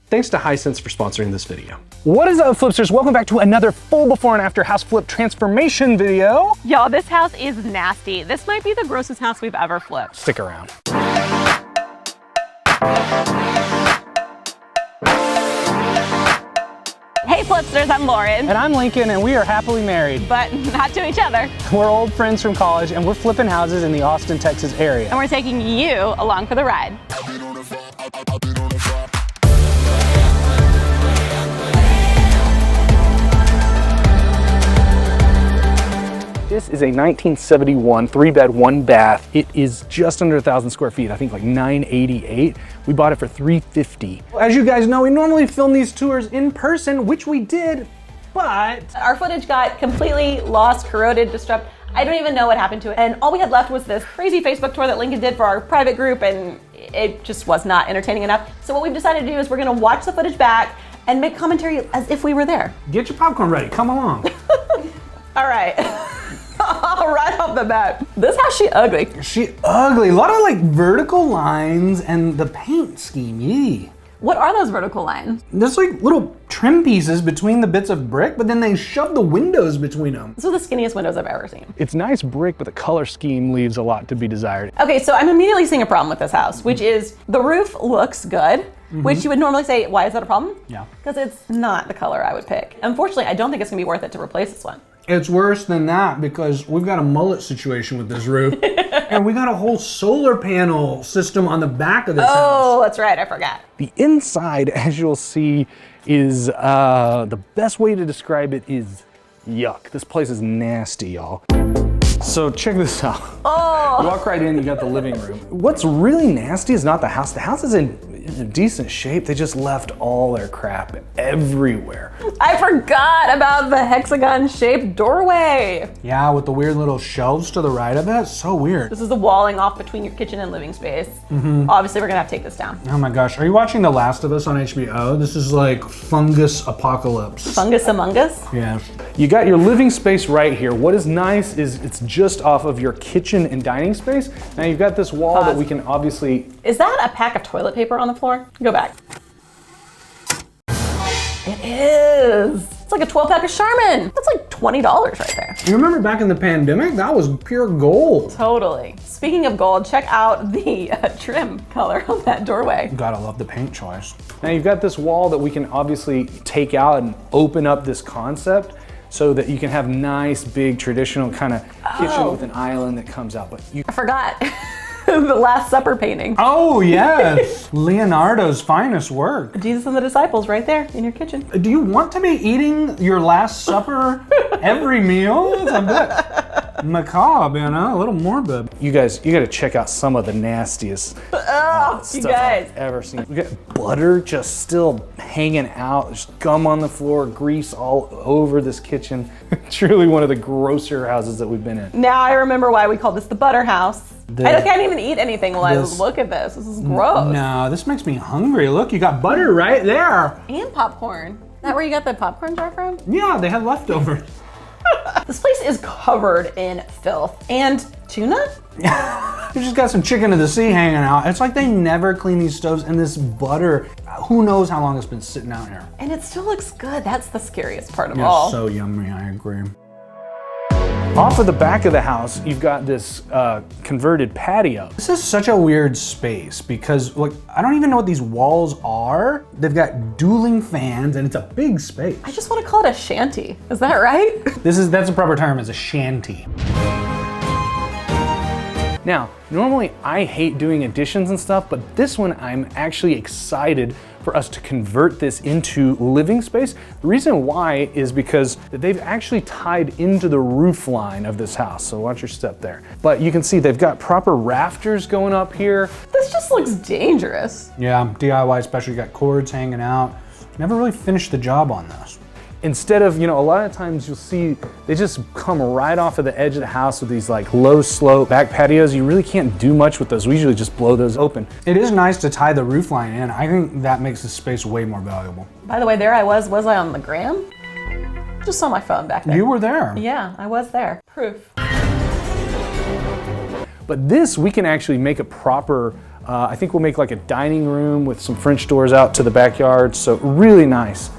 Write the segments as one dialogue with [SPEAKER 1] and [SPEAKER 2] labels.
[SPEAKER 1] Thanks to Hisense for sponsoring this video.
[SPEAKER 2] What is up, Flipsters? Welcome back to another full before and after house flip transformation video.
[SPEAKER 3] Y'all, this house is nasty. This might be the grossest house we've ever flipped.
[SPEAKER 2] Stick around.
[SPEAKER 3] Hey Flipsters, I'm Lauren.
[SPEAKER 2] And I'm Lincoln, and we are happily married.
[SPEAKER 3] But not to each other.
[SPEAKER 2] We're old friends from college, and we're flipping houses in the Austin, Texas area.
[SPEAKER 3] And we're taking you along for the ride.
[SPEAKER 2] This is a 1971 3-bed, 1-bath. It is just under 1,000 square feet. I think like 988. We bought it for $350. As you guys know, we normally film these tours in person, which we did, but
[SPEAKER 3] our footage got completely lost, corroded, disrupted. I don't even know what happened to it. And all we had left was this crazy Facebook tour that Lincoln did for our private group, and it just was not entertaining enough. So what we've decided to do is we're gonna watch the footage back and make commentary as if we were there.
[SPEAKER 2] get your popcorn ready, come along.
[SPEAKER 3] All right. Right off the bat, this house, she ugly.
[SPEAKER 2] She ugly, a lot of like vertical lines and the paint scheme, yee.
[SPEAKER 3] What are those vertical lines?
[SPEAKER 2] There's like little trim pieces between the bits of brick, but then they shove the windows between them.
[SPEAKER 3] These are the skinniest windows I've ever seen.
[SPEAKER 2] It's nice brick, but the color scheme leaves a lot to be desired.
[SPEAKER 3] Okay, so I'm immediately seeing a problem with this house, which is the roof looks good, which you would normally say, why is that a problem?
[SPEAKER 2] Yeah.
[SPEAKER 3] Because it's not the color I would pick. Unfortunately, I don't think it's gonna be worth it to replace this one.
[SPEAKER 4] It's worse than that because we've got a mullet situation with this roof. And we got a whole solar panel system on the back of this house.
[SPEAKER 3] Oh, that's right, I forgot.
[SPEAKER 2] The inside, as you'll see, is the best way to describe it is yuck. This place is nasty, y'all. So check this out.
[SPEAKER 3] Oh.
[SPEAKER 2] You walk right in, you got the living room. What's really nasty is not the house. The house is in decent shape. They just left all their crap everywhere.
[SPEAKER 3] I forgot about the hexagon-shaped doorway.
[SPEAKER 4] Yeah, with the weird little shelves to the right of it. So weird.
[SPEAKER 3] This is the walling off between your kitchen and living space. Obviously, we're gonna have to take this down.
[SPEAKER 4] Oh my gosh, are you watching The Last of Us on HBO? This is like fungus apocalypse.
[SPEAKER 3] Fungus among us?
[SPEAKER 4] Yeah.
[SPEAKER 2] You got your living space right here. What is nice is it's just off of your kitchen and dining space. Now you've got this wall that we can obviously...
[SPEAKER 3] Is that a pack of toilet paper on the floor? Go back. It is. It's like a 12-pack of Charmin. That's like $20 right there.
[SPEAKER 4] You remember back in the pandemic? That was pure gold.
[SPEAKER 3] Totally. Speaking of gold, check out the trim color on that doorway.
[SPEAKER 4] Gotta love the paint choice.
[SPEAKER 2] Now you've got this wall that we can obviously take out and open up this concept so that you can have nice, big, traditional kind of kitchen with an island that comes out. But you
[SPEAKER 3] I forgot. The Last Supper painting.
[SPEAKER 4] Oh yes, Leonardo's finest work.
[SPEAKER 3] Jesus and the disciples right there in your kitchen.
[SPEAKER 4] Do you want to be eating your Last Supper every meal? It's a bit macabre, you know, a little morbid.
[SPEAKER 2] you got to check out some of the nastiest
[SPEAKER 3] Oh, you
[SPEAKER 2] stuff
[SPEAKER 3] guys.
[SPEAKER 2] I've ever seen. We got butter just still hanging out. There's gum on the floor, grease all over this kitchen. Truly one of the grosser houses that we've been in.
[SPEAKER 3] Now I remember why we call this the butter house. I can't even eat anything while I
[SPEAKER 4] this-
[SPEAKER 3] look at this. This is gross.
[SPEAKER 4] No, this makes me hungry. Look, you got butter right there.
[SPEAKER 3] And popcorn. Is that where you got the popcorn jar from?
[SPEAKER 4] Yeah, they had leftovers.
[SPEAKER 3] This place is covered in filth. And tuna?
[SPEAKER 4] You just got some chicken of the sea hanging out. It's like they never clean these stoves, and this butter, who knows how long it's been sitting out here.
[SPEAKER 3] And it still looks good. That's the scariest part of
[SPEAKER 4] It's
[SPEAKER 3] all.
[SPEAKER 4] so yummy, I agree.
[SPEAKER 2] Off of the back of the house, you've got this converted patio.
[SPEAKER 4] This is such a weird space because, like, I don't even know what these walls are. They've got dueling fans, and it's a big space.
[SPEAKER 3] I just want to call it a shanty. Is that right?
[SPEAKER 4] That's a proper term, is a shanty.
[SPEAKER 2] Now, normally I hate doing additions and stuff, but this one I'm actually excited for us to convert this into living space. The reason why is because they've actually tied into the roof line of this house, so watch your step there. But you can see they've got proper rafters going up here.
[SPEAKER 3] This just looks dangerous.
[SPEAKER 4] Yeah, DIY special, you got cords hanging out. Never really finished the job on this.
[SPEAKER 2] Instead of, a lot of times you'll see they just come right off of the edge of the house with these like low slope back patios. You really can't do much with those. We usually just blow those open.
[SPEAKER 4] It is nice to tie the roof line in. I think that makes the space way more valuable.
[SPEAKER 3] By the way, there I was I on the gram? Just saw my phone back there.
[SPEAKER 4] You were there.
[SPEAKER 3] Yeah, I was there. Proof.
[SPEAKER 2] But this, we can actually make a proper I think we'll make like a dining room with some French doors out to the backyard, so really nice.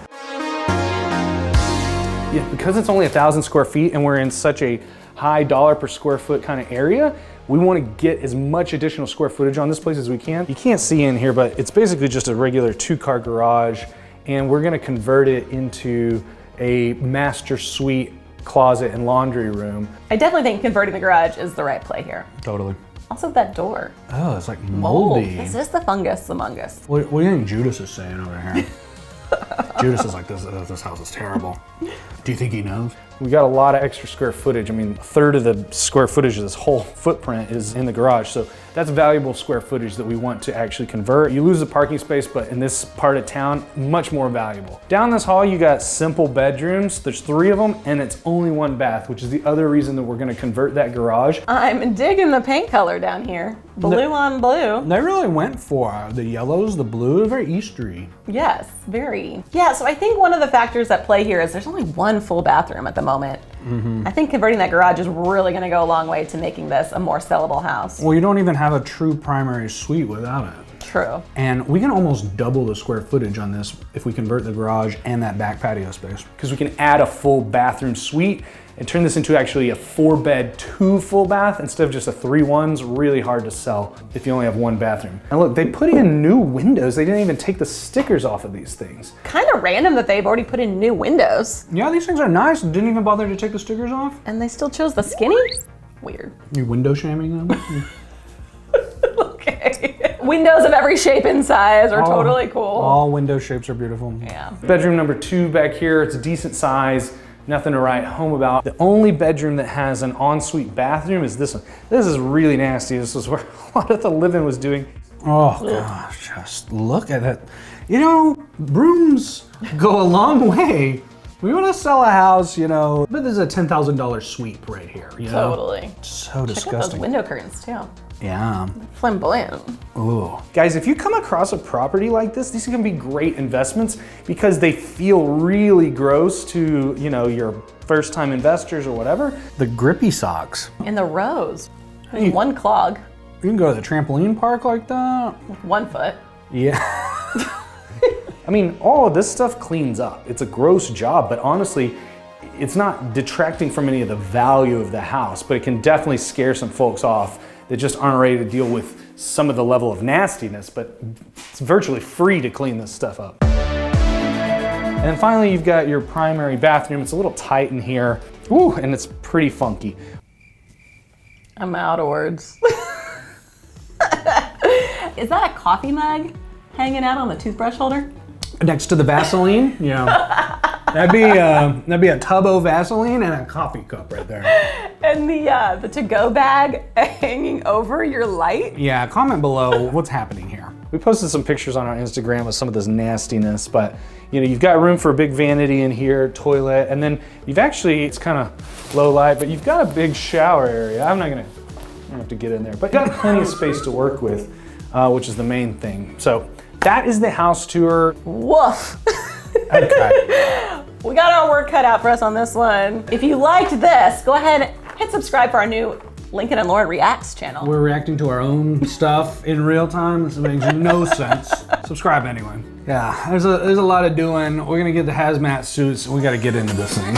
[SPEAKER 2] Yeah, because it's only 1,000 square feet and we're in such a high dollar per square foot kind of area, we want to get as much additional square footage on this place as we can. You can't see in here, but it's basically just a regular 2-car garage, and we're going to convert it into a master suite, closet, and laundry room.
[SPEAKER 3] I definitely think converting the garage is the right play here.
[SPEAKER 2] Totally.
[SPEAKER 3] Also that door.
[SPEAKER 4] Oh, it's like moldy.
[SPEAKER 3] Is this the fungus among us?
[SPEAKER 4] What do you think Judas is saying over here? Judas is like, this house is terrible. Do you think he knows?
[SPEAKER 2] We got a lot of extra square footage. I mean, a third of the square footage of this whole footprint is in the garage. So that's valuable square footage that we want to actually convert. You lose the parking space, but in this part of town, much more valuable. Down this hall, you got simple bedrooms. There's 3 of them, and it's only 1 bath, which is the other reason that we're gonna convert that garage.
[SPEAKER 3] I'm digging the paint color down here. Blue on blue.
[SPEAKER 4] They really went for the yellows, the blue, very Eastery.
[SPEAKER 3] Yes, very. Yeah, so I think one of the factors at play here is there's only 1 full bathroom at the moment. I think converting that garage is really gonna go a long way to making this a more sellable house.
[SPEAKER 4] Well, you don't even have a true primary suite without it.
[SPEAKER 3] True.
[SPEAKER 4] And we can almost double the square footage on this if we convert the garage and that back patio space.
[SPEAKER 2] Because we can add a full bathroom suite and turn this into actually a 4-bed, 2 full bath instead of just a 3-1's. Really hard to sell if you only have 1 bathroom. And look, they put in new windows. They didn't even take the stickers off of these things.
[SPEAKER 3] Kind of random that they've already put in new windows.
[SPEAKER 4] Yeah, these things are nice. Didn't even bother to take the stickers off.
[SPEAKER 3] And they still chose the skinny? Weird.
[SPEAKER 4] You window shaming them?
[SPEAKER 3] Okay. Windows of every shape and size are totally cool.
[SPEAKER 4] All window shapes are beautiful.
[SPEAKER 3] Yeah.
[SPEAKER 2] Bedroom number 2 back here. It's a decent size. Nothing to write home about. The only bedroom that has an ensuite bathroom is this one. This is really nasty. This is where a lot of the living was doing.
[SPEAKER 4] Oh gosh, just look at it. You know, brooms go a long way. We want to sell a house, you know, but there's a $10,000 sweep right here, you know?
[SPEAKER 3] Totally.
[SPEAKER 4] So
[SPEAKER 3] Check out those
[SPEAKER 4] disgusting.
[SPEAKER 3] window curtains too.
[SPEAKER 4] Yeah.
[SPEAKER 3] Flamboyant.
[SPEAKER 4] Ooh.
[SPEAKER 2] Guys, if you come across a property like this, these can be great investments because they feel really gross to, you know, your first-time investors or whatever.
[SPEAKER 4] The grippy socks.
[SPEAKER 3] In the rows. There's 1 clog
[SPEAKER 4] You can go to the trampoline park like that.
[SPEAKER 3] with 1 foot.
[SPEAKER 4] Yeah.
[SPEAKER 2] I mean, all of this stuff cleans up. It's a gross job, but honestly, it's not detracting from any of the value of the house, but it can definitely scare some folks off that just aren't ready to deal with some of the level of nastiness, but it's virtually free to clean this stuff up. And then finally, you've got your primary bathroom. It's a little tight in here. Ooh, and it's pretty funky.
[SPEAKER 3] I'm out of words. Is that a coffee mug hanging out on the toothbrush holder?
[SPEAKER 4] Next to the Vaseline, you know. That'd be a tub of Vaseline and a coffee cup right there.
[SPEAKER 3] And the to-go bag hanging over your light?
[SPEAKER 4] Yeah, comment below what's happening here.
[SPEAKER 2] We posted some pictures on our Instagram with some of this nastiness, but you know, you've got room for a big vanity in here, toilet, and then you've actually, it's kind of low light, but you've got a big shower area. I don't have to get in there, but you've got plenty of space to work with, which is the main thing. So that is the house tour.
[SPEAKER 3] Woof.
[SPEAKER 2] Okay.
[SPEAKER 3] We got our work cut out for us on this one. If you liked this, go ahead and hit subscribe for our new Lincoln and Lauren Reacts channel.
[SPEAKER 4] We're reacting to our own stuff in real time. This makes no sense. Subscribe anyway. Yeah, there's a lot of doing. We're gonna get the hazmat suits and we gotta get into this thing.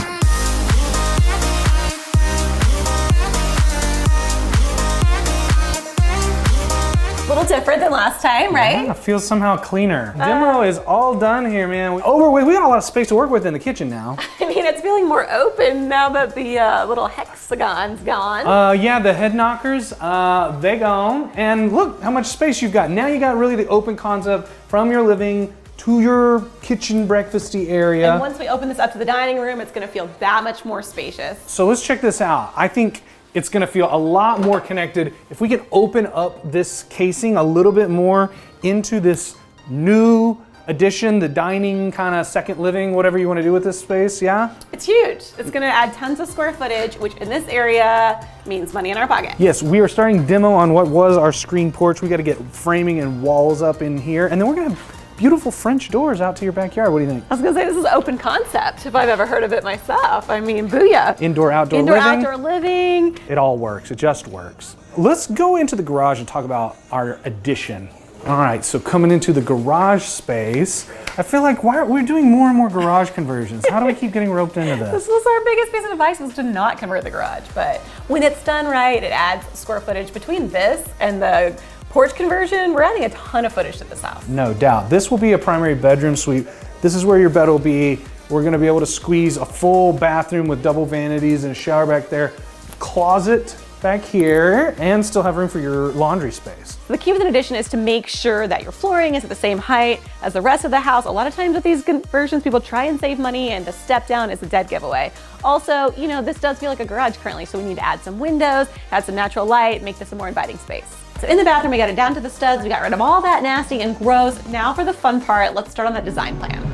[SPEAKER 3] A little different than last time, right?
[SPEAKER 2] Yeah, feels somehow cleaner. Demo is all done here, man. We got a lot of space to work with in the kitchen now.
[SPEAKER 3] I mean, it's feeling more open now that the little hexagon's gone.
[SPEAKER 2] Yeah, the head knockers, they gone. And look how much space you've got. Now you got really the open concept from your living to your kitchen breakfasty area.
[SPEAKER 3] And once we open this up to the dining room, it's gonna feel that much more spacious.
[SPEAKER 2] So let's check this out. I think it's gonna feel a lot more connected if we can open up this casing a little bit more into this new addition, the dining kind of second living, whatever you want to do with this space, yeah?
[SPEAKER 3] It's huge. It's gonna add tons of square footage, which in this area means money in our pocket.
[SPEAKER 2] Yes, we are starting demo on what was our screen porch. We got to get framing and walls up in here, and then we're gonna have beautiful French doors out to your backyard. What do you think?
[SPEAKER 3] I was gonna say this is open concept if I've ever heard of it myself. I mean, booyah.
[SPEAKER 2] Indoor, outdoor
[SPEAKER 3] Indoor,
[SPEAKER 2] living.
[SPEAKER 3] outdoor living.
[SPEAKER 2] It all works. It just works. Let's go into the garage and talk about our addition. All right, so coming into the garage space, I feel like we're doing more and more garage conversions. How do we keep getting roped into this?
[SPEAKER 3] This was our biggest piece of advice, was to not convert the garage, but when it's done right, it adds square footage. Between this and the porch conversion, we're adding a ton of footage to this house.
[SPEAKER 2] No doubt. This will be a primary bedroom suite. This is where your bed will be. We're gonna be able to squeeze a full bathroom with double vanities and a shower back there, closet back here, and still have room for your laundry space.
[SPEAKER 3] The key with an addition is to make sure that your flooring is at the same height as the rest of the house. A lot of times with these conversions, people try and save money, and the step down is a dead giveaway. Also, you know, this does feel like a garage currently, so we need to add some windows, add some natural light, make this a more inviting space. So in the bathroom, we got it down to the studs, we got rid of all that nasty and gross. Now for the fun part, let's start on that design plan.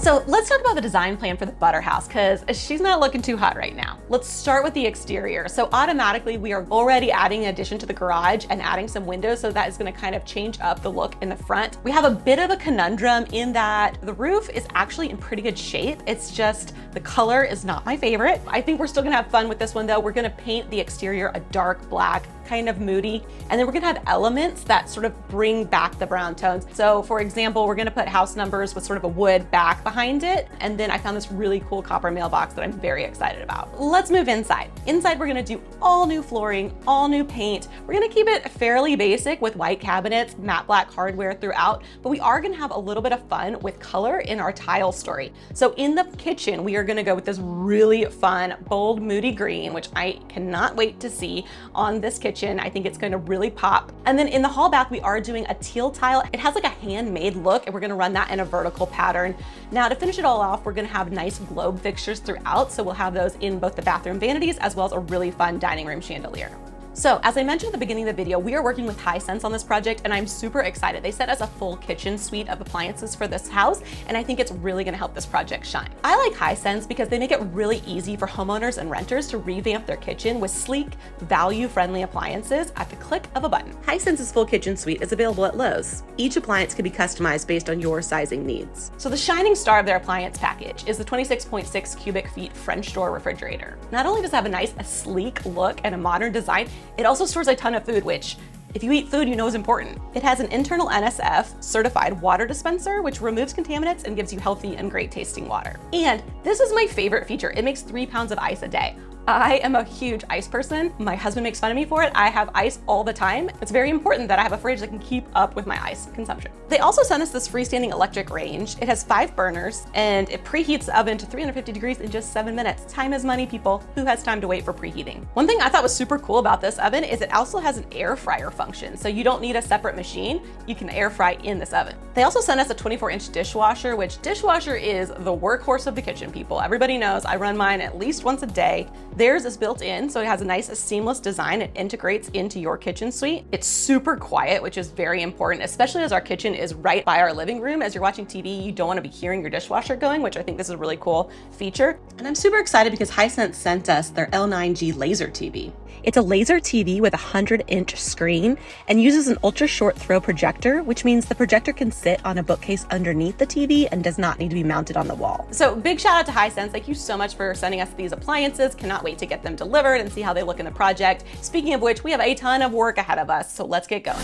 [SPEAKER 3] So let's talk about the design plan for the Butter House, because she's not looking too hot right now. Let's start with the exterior. So automatically we are already adding an addition to the garage and adding some windows, so that is gonna kind of change up the look in the front. We have a bit of a conundrum in that the roof is actually in pretty good shape. It's just the color is not my favorite. I think we're still gonna have fun with this one though. We're gonna paint the exterior a dark black, kind of moody, and then we're gonna have elements that sort of bring back the brown tones. So for example, we're gonna put house numbers with sort of a wood back behind it, and then I found this really cool copper mailbox that I'm very excited about. Let's move inside. Inside, we're gonna do all new flooring, all new paint. We're gonna keep it fairly basic with white cabinets, matte black hardware throughout, but we are gonna have a little bit of fun with color in our tile story. So in the kitchen, we are gonna go with this really fun, bold, moody green, which I cannot wait to see on this kitchen. I think it's going to really pop. And then in the hall bath, we are doing a teal tile. It has like a handmade look, and we're going to run that in a vertical pattern. Now to finish it all off, we're going to have nice globe fixtures throughout. So we'll have those in both the bathroom vanities as well as a really fun dining room chandelier. So as I mentioned at the beginning of the video, we are working with Hisense on this project, and I'm super excited. They sent us a full kitchen suite of appliances for this house, and I think it's really gonna help this project shine. I like Hisense because they make it really easy for homeowners and renters to revamp their kitchen with sleek, value-friendly appliances at the click of a button. Hisense's full kitchen suite is available at Lowe's. Each appliance can be customized based on your sizing needs. So the shining star of their appliance package is the 26.6 cubic feet French door refrigerator. Not only does it have a nice, sleek look and a modern design, it also stores a ton of food, which, if you eat food, you know is important. It has an internal NSF certified water dispenser, which removes contaminants and gives you healthy and great tasting water. And this is my favorite feature. It makes 3 pounds of ice a day. I am a huge ice person. My husband makes fun of me for it. I have ice all the time. It's very important that I have a fridge that can keep up with my ice consumption. They also sent us this freestanding electric range. It has 5 burners, and it preheats the oven to 350 degrees in just 7 minutes. Time is money, people. Who has time to wait for preheating? One thing I thought was super cool about this oven is it also has an air fryer function, so you don't need a separate machine. You can air fry in this oven. They also sent us a 24-inch dishwasher, which dishwasher is the workhorse of the kitchen, people. Everybody knows I run mine at least once a day. Theirs is built in, so it has a nice seamless design. It integrates into your kitchen suite. It's super quiet, which is very important, especially as our kitchen is right by our living room. As you're watching TV, you don't want to be hearing your dishwasher going, which I think this is a really cool feature. And I'm super excited because Hisense sent us their L9G laser TV. It's a laser TV with a 100-inch screen and uses an ultra short throw projector, which means the projector can sit on a bookcase underneath the TV and does not need to be mounted on the wall. So big shout out to Hisense. Thank you so much for sending us these appliances. Cannot wait to get them delivered and see how they look in the project. Speaking of which, we have a ton of work ahead of us, so let's get going.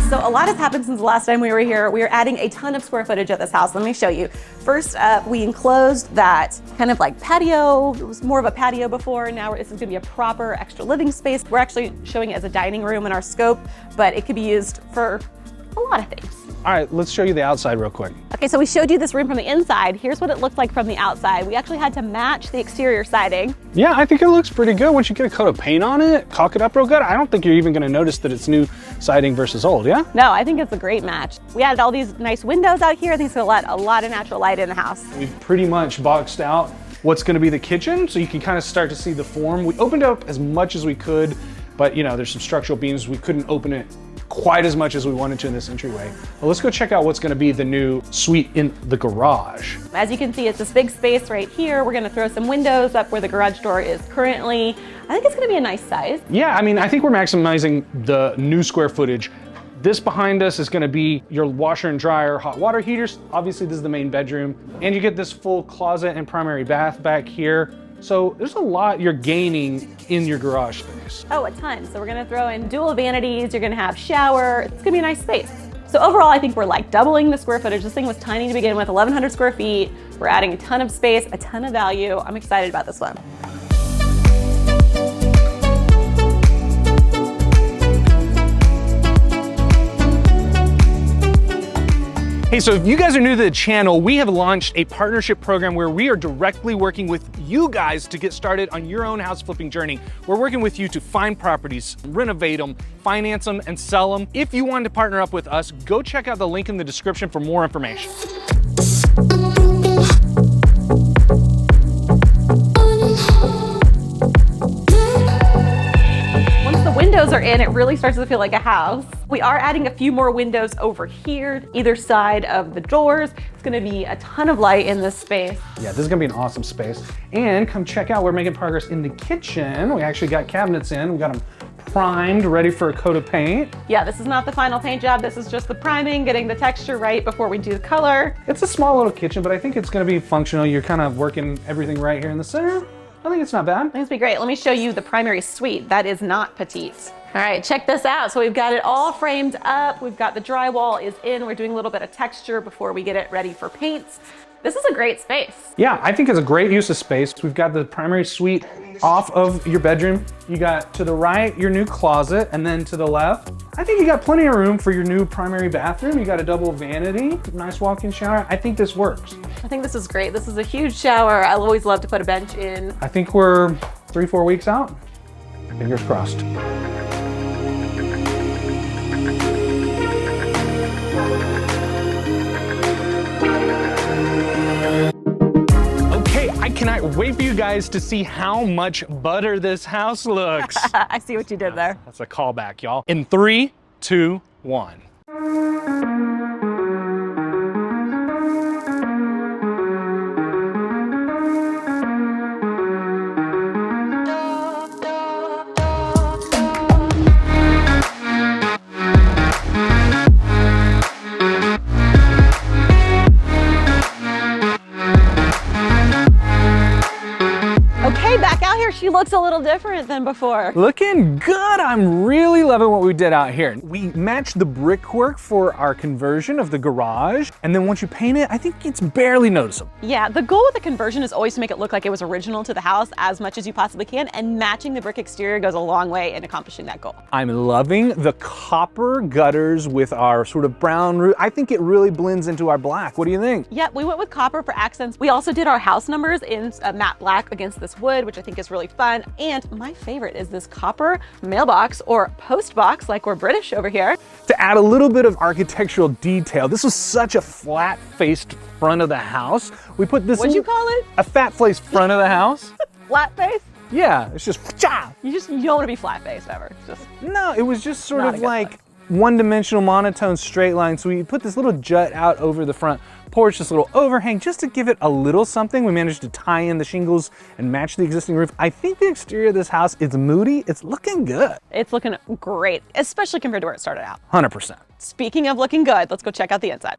[SPEAKER 3] So a lot has happened since the last time we were here. We are adding a ton of square footage at this house. Let me show you. First up, we enclosed that kind of like patio. It was more of a patio before. Now this is gonna be a proper extra living space. We're actually showing it as a dining room in our scope, but it could be used for a lot of things.
[SPEAKER 2] All right, let's show you the outside real quick.
[SPEAKER 3] Okay, so we showed you this room from the inside. Here's what it looked like from the outside. We actually had to match the exterior siding.
[SPEAKER 2] Yeah, I think it looks pretty good. Once you get a coat of paint on it, caulk it up real good, I don't think you're even gonna notice that it's new siding versus old, yeah?
[SPEAKER 3] No, I think it's a great match. We added all these nice windows out here. I think it's gonna let a lot of natural light in the house.
[SPEAKER 2] We've pretty much boxed out what's gonna be the kitchen, so you can kind of start to see the form. We opened up as much as we could, but you know, there's some structural beams. We couldn't open it quite as much as we wanted to in this entryway. Well, let's go check out what's gonna be the new suite in the garage.
[SPEAKER 3] As you can see, it's this big space right here. We're gonna throw some windows up where the garage door is currently. I think it's gonna be a nice size.
[SPEAKER 2] Yeah, I mean, I think we're maximizing the new square footage. This behind us is gonna be your washer and dryer, hot water heaters. Obviously, this is the main bedroom. And you get this full closet and primary bath back here. So there's a lot you're gaining in your garage space.
[SPEAKER 3] Oh, a ton. So we're gonna throw in dual vanities. You're gonna have shower. It's gonna be a nice space. So overall, I think we're like doubling the square footage. This thing was tiny to begin with, 1,100 square feet. We're adding a ton of space, a ton of value. I'm excited about this one.
[SPEAKER 2] Hey, so if you guys are new to the channel, we have launched a partnership program where we are directly working with you guys to get started on your own house flipping journey. We're working with you to find properties, renovate them, finance them, and sell them. If you want to partner up with us, go check out the link in the description for more information.
[SPEAKER 3] Windows are in, it really starts to feel like a house. We are adding a few more windows over here, either side of the doors. It's gonna be a ton of light in this space.
[SPEAKER 2] Yeah, this is gonna be an awesome space. And come check out, we're making progress in the kitchen. We actually got cabinets in, we got them primed, ready for a coat of paint.
[SPEAKER 3] Yeah, this is not the final paint job. This is just the priming, getting the texture right before we do the color.
[SPEAKER 2] It's a small little kitchen, but I think it's gonna be functional. You're kind of working everything right here in the center. I think it's not bad.
[SPEAKER 3] I think it's be great. Let me show you the primary suite. That is not petite. All right, check this out. So we've got it all framed up. We've got the drywall is in. We're doing a little bit of texture before we get it ready for paints. This is a great space.
[SPEAKER 2] Yeah, I think it's a great use of space. We've got the primary suite off of your bedroom. You got to the right, your new closet, and then to the left, I think you got plenty of room for your new primary bathroom. You got a double vanity, nice walk-in shower. I think this works.
[SPEAKER 3] I think this is great. This is a huge shower. I always love to put a bench in.
[SPEAKER 2] I think we're 3-4 weeks out. Fingers crossed. I cannot wait for you guys to see how much butter this house looks.
[SPEAKER 3] I see what you did there.
[SPEAKER 2] That's a callback, y'all. In 3, 2, 1.
[SPEAKER 3] She looks a little different than before.
[SPEAKER 2] Looking good. I'm really loving what we did out here. We matched the brickwork for our conversion of the garage. And then once you paint it, I think it's barely noticeable.
[SPEAKER 3] Yeah, the goal with the conversion is always to make it look like it was original to the house as much as you possibly can. And matching the brick exterior goes a long way in accomplishing that goal.
[SPEAKER 2] I'm loving the copper gutters with our sort of brown roof. I think it really blends into our black. What do you think?
[SPEAKER 3] Yeah, we went with copper for accents. We also did our house numbers in matte black against this wood, which I think is really fun. And my favorite is this copper mailbox or post box, like we're British over here.
[SPEAKER 2] To add a little bit of architectural detail, this was such a flat-faced front of the house. We put this—
[SPEAKER 3] What'd you call it?
[SPEAKER 2] A fat-faced front of the house.
[SPEAKER 3] Flat face?
[SPEAKER 2] Yeah, it's just—
[SPEAKER 3] You don't want to be flat-faced ever. It's just—
[SPEAKER 2] No, it was just sort of like one-dimensional monotone straight line. So we put this little jut out over the front porch, this little overhang, just to give it a little something. We managed to tie in the shingles and match the existing roof. I think the exterior of this house is moody. It's looking good.
[SPEAKER 3] It's looking great, especially compared to where it started out.
[SPEAKER 2] 100%.
[SPEAKER 3] Speaking of looking good, let's go check out the inside.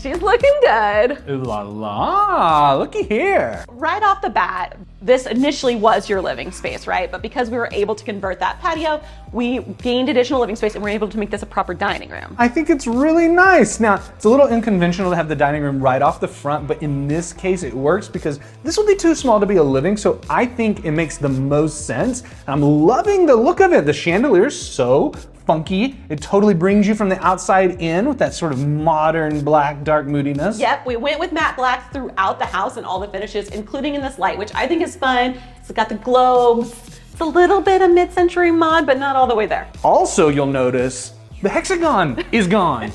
[SPEAKER 3] She's looking good.
[SPEAKER 2] Ooh la la, looky here.
[SPEAKER 3] Right off the bat, this initially was your living space, right? But because we were able to convert that patio, we gained additional living space and we're able to make this a proper dining room.
[SPEAKER 2] I think it's really nice. Now, it's a little unconventional to have the dining room right off the front, but in this case it works because this would be too small to be a living, so I think it makes the most sense. And I'm loving the look of it. The chandelier is so funky. It totally brings you from the outside in with that sort of modern black dark moodiness.
[SPEAKER 3] Yep, we went with matte black throughout the house and all the finishes, including in this light, which I think is fun. It's got the globes. It's a little bit of mid-century mod, but not all the way there.
[SPEAKER 2] Also, you'll notice the hexagon is gone.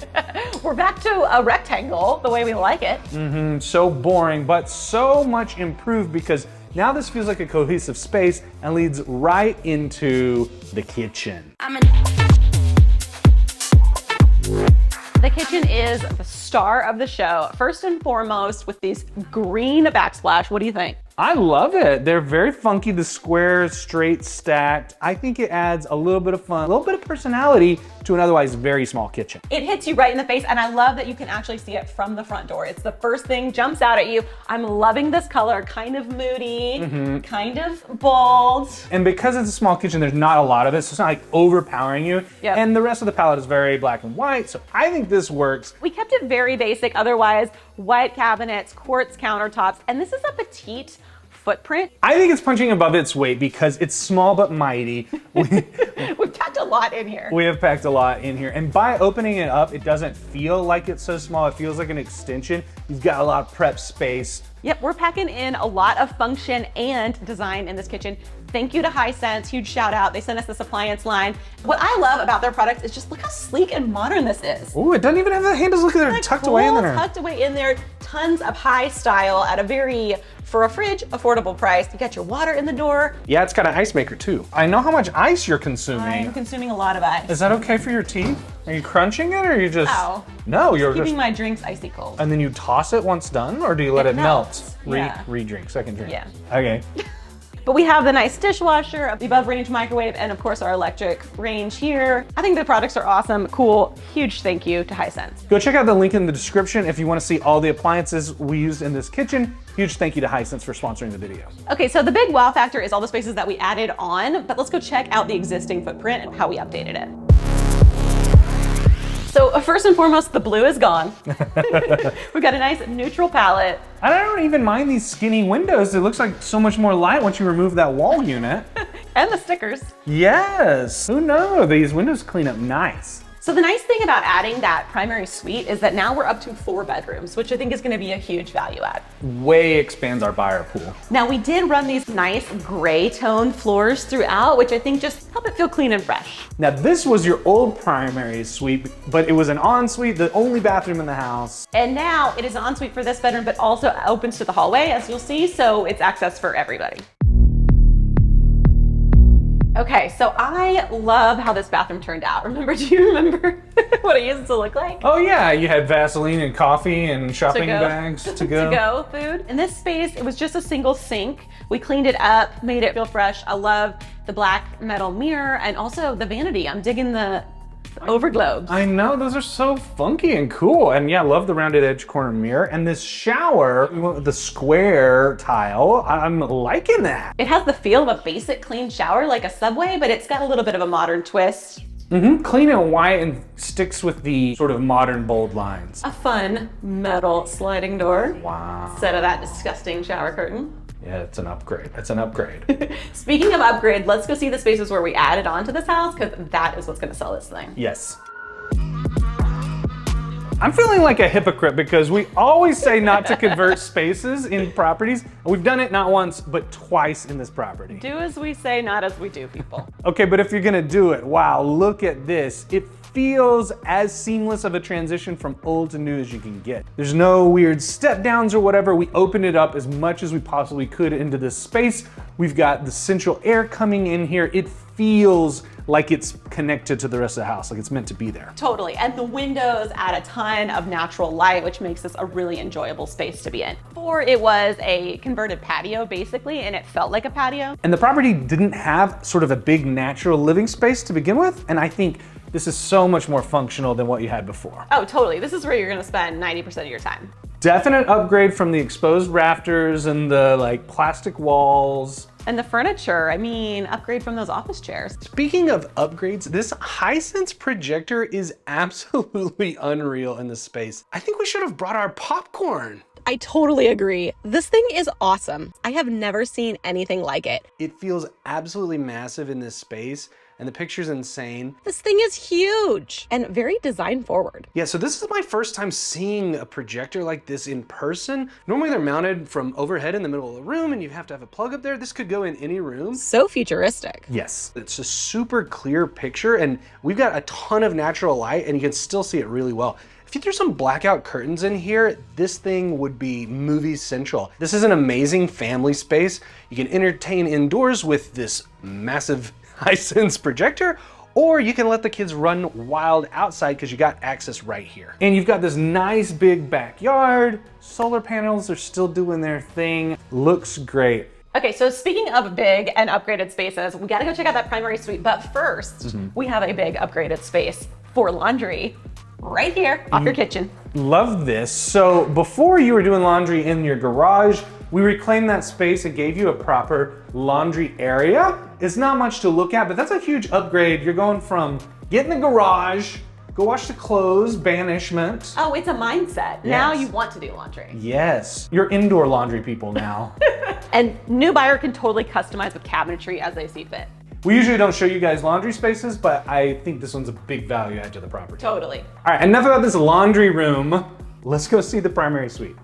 [SPEAKER 3] We're back to a rectangle, the way we like it.
[SPEAKER 2] So boring, but so much improved because now this feels like a cohesive space and leads right into the kitchen.
[SPEAKER 3] The kitchen is the star of the show. First and foremost, with these green backsplash, what do you think?
[SPEAKER 2] I love it. They're very funky, the square, straight, stacked. I think it adds a little bit of fun, a little bit of personality to an otherwise very small kitchen.
[SPEAKER 3] It hits you right in the face, and I love that you can actually see it from the front door. It's the first thing jumps out at you. I'm loving this color, kind of moody, kind of bold.
[SPEAKER 2] And because it's a small kitchen, there's not a lot of it, so it's not like overpowering you.
[SPEAKER 3] Yep.
[SPEAKER 2] And the rest of the palette is very black and white, so I think this works.
[SPEAKER 3] We kept it very basic, otherwise white cabinets, quartz countertops, and this is a petite footprint.
[SPEAKER 2] I think it's punching above its weight because it's small but mighty.
[SPEAKER 3] We've packed a lot in here.
[SPEAKER 2] We have packed a lot in here. And by opening it up, it doesn't feel like it's so small. It feels like an extension. You've got a lot of prep space.
[SPEAKER 3] Yep, we're packing in a lot of function and design in this kitchen. Thank you to Hisense, huge shout out. They sent us this appliance line. What I love about their products is just look how sleek and modern this is.
[SPEAKER 2] Ooh, it doesn't even have the handles. Look at they're tucked away in there.
[SPEAKER 3] Tucked away in there, tons of high style at a very, for a fridge, affordable price. You got your water in the door.
[SPEAKER 1] Yeah, it's got an ice maker too.
[SPEAKER 2] I know how much ice you're consuming.
[SPEAKER 3] I'm consuming a lot of ice.
[SPEAKER 2] Is that okay for your teeth? Are you crunching it or are you just...
[SPEAKER 3] Ow.
[SPEAKER 2] No, you're
[SPEAKER 3] Keeping
[SPEAKER 2] just...
[SPEAKER 3] my drinks icy cold.
[SPEAKER 2] And then you toss it once done or do you let it melt?
[SPEAKER 3] melts. Yeah.
[SPEAKER 2] Re-drink, second drink.
[SPEAKER 3] Yeah.
[SPEAKER 2] Okay.
[SPEAKER 3] But we have the nice dishwasher, the above range microwave, and of course our electric range here. I think the products are awesome, cool. Huge thank you to Hisense.
[SPEAKER 2] Go check out the link in the description if you want to see all the appliances we used in this kitchen. Huge thank you to Hisense for sponsoring the video.
[SPEAKER 3] Okay, so the big wow factor is all the spaces that we added on, but let's go check out the existing footprint and how we updated it. So first and foremost, the blue is gone. We've got a nice neutral palette.
[SPEAKER 2] I don't even mind these skinny windows. It looks like so much more light once you remove that wall unit.
[SPEAKER 3] And the stickers.
[SPEAKER 2] Yes, who knows? These windows clean up nice.
[SPEAKER 3] So the nice thing about adding that primary suite is that now we're up to 4 bedrooms, which I think is gonna be a huge value add.
[SPEAKER 2] Way expands our buyer pool.
[SPEAKER 3] Now we did run these nice gray toned floors throughout, which I think just help it feel clean and fresh.
[SPEAKER 2] Now this was your old primary suite, but it was an ensuite, the only bathroom in the house.
[SPEAKER 3] And now it is an ensuite for this bedroom, but also opens to the hallway, as you'll see, so it's access for everybody. Okay, so I love how this bathroom turned out. Do you remember what it used to look like?
[SPEAKER 2] Oh yeah, you had Vaseline and coffee and shopping bags to go.
[SPEAKER 3] To go food. In this space, it was just a single sink. We cleaned it up, made it feel fresh. I love the black metal mirror and also the vanity. I'm digging the overglobes.
[SPEAKER 2] I know, those are so funky and cool. And yeah, I love the rounded edge corner mirror. And this shower, we went with the square tile. I'm liking that.
[SPEAKER 3] It has the feel of a basic clean shower like a Subway, but it's got a little bit of a modern twist.
[SPEAKER 2] Clean and white and sticks with the sort of modern bold lines.
[SPEAKER 3] A fun metal sliding door.
[SPEAKER 2] Wow.
[SPEAKER 3] Instead of that disgusting shower curtain.
[SPEAKER 2] Yeah, it's an upgrade. It's an upgrade.
[SPEAKER 3] Speaking of upgrade, let's go see the spaces where we added on to this house, because that is what's gonna sell this thing.
[SPEAKER 2] Yes. I'm feeling like a hypocrite because we always say not to convert spaces in properties. We've done it not once, but twice in this property.
[SPEAKER 3] Do as we say, not as we do, people.
[SPEAKER 2] Okay, but if you're gonna do it, wow, look at this. It feels as seamless of a transition from old to new as you can get. There's no weird step downs or whatever. We opened it up as much as we possibly could into this space. We've got the central air coming in here. It feels like it's connected to the rest of the house, like it's meant to be there.
[SPEAKER 3] Totally, and the windows add a ton of natural light, which makes this a really enjoyable space to be in. Before it was a converted patio, basically, and it felt like a patio.
[SPEAKER 2] And the property didn't have sort of a big natural living space to begin with, and I think this is so much more functional than what you had before.
[SPEAKER 3] Oh, totally. This is where you're gonna spend 90% of your time.
[SPEAKER 2] Definite upgrade from the exposed rafters and the like plastic walls.
[SPEAKER 3] And the furniture, I mean, upgrade from those office chairs.
[SPEAKER 1] Speaking of upgrades, this Hisense projector is absolutely unreal in this space. I think we should have brought our popcorn.
[SPEAKER 5] I totally agree. This thing is awesome. I have never seen anything like it.
[SPEAKER 1] It feels absolutely massive in this space, and the picture's insane.
[SPEAKER 5] This thing is huge and very design forward.
[SPEAKER 1] Yeah, so this is my first time seeing a projector like this in person. Normally they're mounted from overhead in the middle of the room and you have to have a plug up there. This could go in any room.
[SPEAKER 5] So futuristic.
[SPEAKER 1] Yes, it's a super clear picture and we've got a ton of natural light and you can still see it really well. It If you threw some blackout curtains in here, this thing would be movie central. This is an amazing family space. You can entertain indoors with this massive Hisense projector, or you can let the kids run wild outside because you got access right here.
[SPEAKER 2] And you've got this nice big backyard. Solar panels are still doing their thing. Looks great.
[SPEAKER 3] Okay, so speaking of big and upgraded spaces, we gotta go check out that primary suite. But first, we have a big upgraded space for laundry right here off your kitchen.
[SPEAKER 2] Love this. So before you were doing laundry in your garage, we reclaimed that space and gave you a proper laundry area. It's not much to look at, but that's a huge upgrade. You're going from get in the garage, go wash the clothes, banishment.
[SPEAKER 3] Oh, it's a mindset. Now you want to do laundry.
[SPEAKER 2] Yes, you're indoor laundry people now.
[SPEAKER 3] And new buyer can totally customize with cabinetry as they see fit.
[SPEAKER 2] We usually don't show you guys laundry spaces, but I think this one's a big value add to the property.
[SPEAKER 3] Totally.
[SPEAKER 2] All right, enough about this laundry room. Let's go see the primary suite.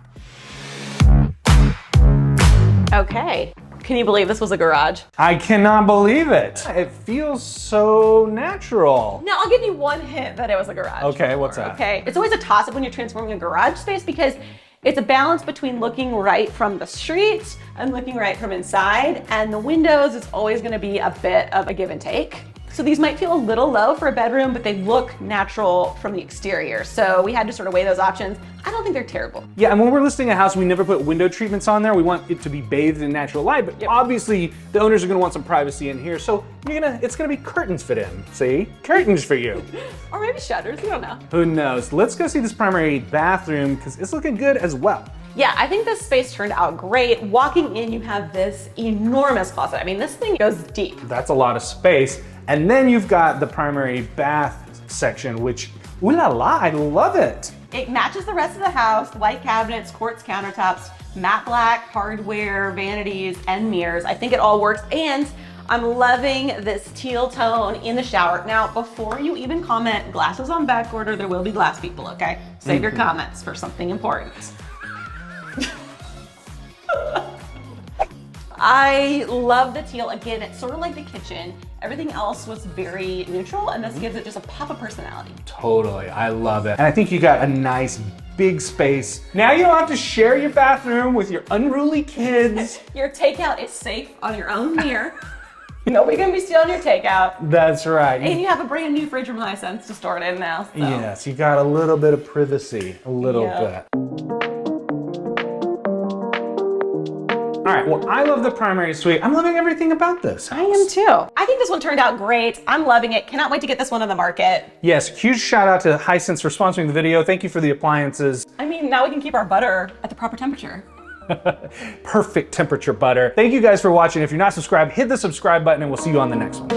[SPEAKER 3] Okay. Can you believe this was a garage?
[SPEAKER 2] I cannot believe it. It feels so natural.
[SPEAKER 3] Now, I'll give you one hint that it was a garage.
[SPEAKER 2] Okay, what's that?
[SPEAKER 3] Okay. It's always a toss-up when you're transforming a garage space because it's a balance between looking right from the street and looking right from inside. And the windows is always gonna be a bit of a give and take. So these might feel a little low for a bedroom, but they look natural from the exterior. So we had to sort of weigh those options. I don't think they're terrible.
[SPEAKER 2] Yeah, and when we're listing a house, we never put window treatments on there. We want it to be bathed in natural light, but obviously the owners are gonna want some privacy in here. So it's gonna be curtains fit in, see? Curtains for you.
[SPEAKER 3] Or maybe shutters, you don't know.
[SPEAKER 2] Who knows? Let's go see this primary bathroom because it's looking good as well.
[SPEAKER 3] Yeah, I think this space turned out great. Walking in, you have this enormous closet. I mean, this thing goes deep.
[SPEAKER 2] That's a lot of space. And then you've got the primary bath section, which, ooh la la, I love it.
[SPEAKER 3] It matches the rest of the house, white cabinets, quartz countertops, matte black hardware, vanities, and mirrors. I think it all works. And I'm loving this teal tone in the shower. Now, before you even comment, glasses on back order, there will be glass people, okay? Save your comments for something important. I love the teal. Again, it's sort of like the kitchen. Everything else was very neutral, and this gives it just a pop of personality.
[SPEAKER 2] Totally, I love it. And I think you got a nice big space. Now you don't have to share your bathroom with your unruly kids.
[SPEAKER 3] Your takeout is safe on your own mirror. Nobody can be stealing your takeout.
[SPEAKER 2] That's right.
[SPEAKER 3] And you have a brand new fridge from Hisense to store it in now. So.
[SPEAKER 2] Yes, you got a little bit of privacy, a little bit. All right, well, I love the primary suite. I'm loving everything about this house.
[SPEAKER 3] I am too. I think this one turned out great. I'm loving it. Cannot wait to get this one on the market.
[SPEAKER 2] Yes, huge shout out to Hisense for sponsoring the video. Thank you for the appliances.
[SPEAKER 3] I mean, now we can keep our butter at the proper temperature.
[SPEAKER 2] Perfect temperature butter. Thank you guys for watching. If you're not subscribed, hit the subscribe button and we'll see you on the next one.